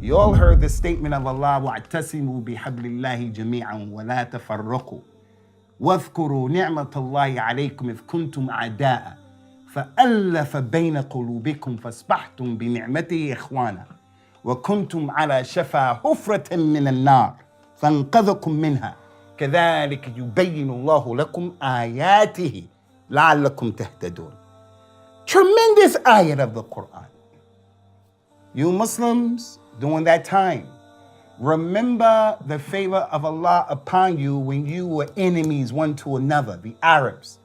You all heard the statement of Allah, وَاعْتَصِمُوا بِحَبْلِ اللَّهِ جَمِيعًا وَلَا تَفَرَّقُوا وَاذْكُرُوا نِعْمَةَ اللَّهِ عَلَيْكُمْ إِذْ كُنْتُمْ أَعْدَاءً فَأَلَّفَ بَيْنَ قُلُوبِكُمْ فَأَصْبَحْتُمْ بِنِعْمَتِهِ إِخْوَانًا وَكُنْتُمْ عَلَى شَفَا حُفْرَةٍ مِّنَ النَّارِ فَانْقَذَكُم مِّنْهَا كَذَلِكَ يُبَيِّنُ اللَّهُ لَكُمْ آيَاتِهِ لَعَلَّكُمْ تَهْتَدُونَ. Tremendous ayat of the Qur'an. You Muslims, during that time, remember the favor of Allah upon you when you were enemies one to another. The Arabs,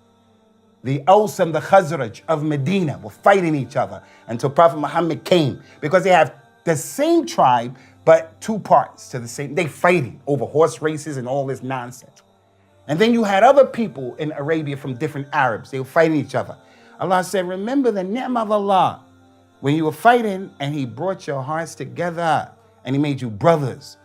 the Aus and the Khazraj of Medina were fighting each other until Prophet Muhammad came, because they have the same tribe, but two parts to the same. They fighting over horse races and all this nonsense. And then you had other people in Arabia from different Arabs. They were fighting each other. Allah said, remember the ni'mah of Allah when you were fighting and He brought your hearts together and He made you brothers.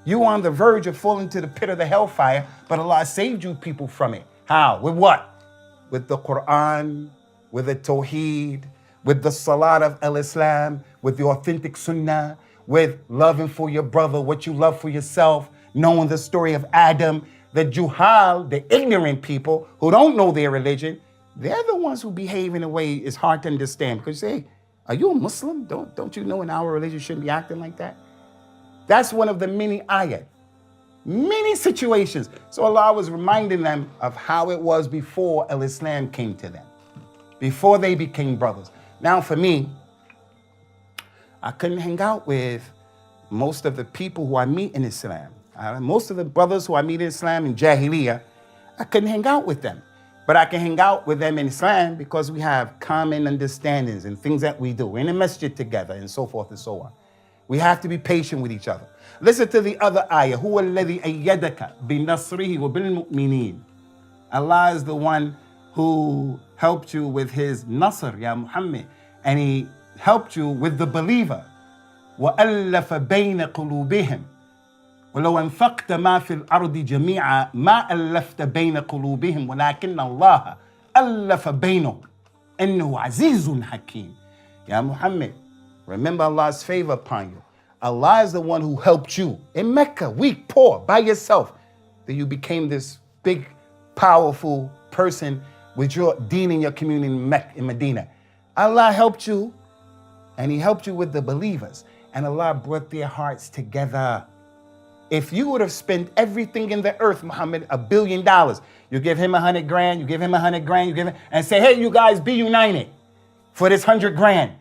You were on the verge of falling to the pit of the hellfire, but Allah saved you people from it. How? With what? With the Qur'an, with the Tawheed, with the Salat of Al-Islam, with the authentic Sunnah, with loving for your brother what you love for yourself, knowing the story of Adam. The Juhal, the ignorant people who don't know their religion, they're the ones who behave in a way is hard to understand. Because you say, are you a Muslim? Don't you know in our religion shouldn't be acting like that? That's one of the many ayat, many situations. So Allah was reminding them of how it was before Al-Islam came to them, before they became brothers. Now for me, I couldn't hang out with most of the people who I meet in Islam. Most of the brothers who I meet in Islam in Jahiliyyah, I couldn't hang out with them. But I can hang out with them in Islam because we have common understandings and things that we do. We're in a masjid together and so forth and so on. We have to be patient with each other. Listen to the other ayah. هُوَ الَّذِي أَيَّدَكَ بِنَصْرِهِ وَبِالْمُؤْمِنِينَ. Allah is the one who helped you with His nasr, Ya Muhammad. And He helped you with the believer. وَأَلَّفَ بَيْنَ قُلُوبِهِمْ وَلَوْ أَنفَقْتَ مَا فِي الْأَرْضِ جَمِيعًا مَا أَلَّفْتَ بَيْنَ قُلُوبِهِمْ وَلَكِنَّ اللَّهَ أَلَّفَ بَيْنَهُمْ إِنَّهُ عَزِيزٌ حَكِيمٌ. Ya Muhammad, remember Allah's favor upon you. Allah is the one who helped you in Mecca, weak, poor, by yourself, that you became this big, powerful person with your deen in your community in Mecca, in Medina. Allah helped you, and He helped you with the believers, and Allah brought their hearts together. If you would have spent everything in the earth, Muhammad, $1 billion, you give him 100 grand, you give him 100 grand, you give him, and say, hey, you guys be united for this 100 grand.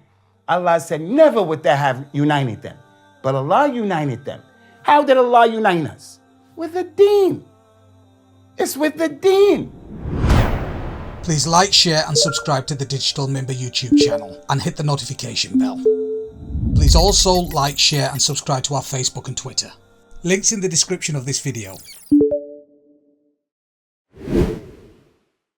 Allah said, never would that have united them. But Allah united them. How did Allah unite us? With the deen. It's with the deen. Please like, share and subscribe to the Digital Member YouTube channel and hit the notification bell. Please also like, share and subscribe to our Facebook and Twitter. Links in the description of this video.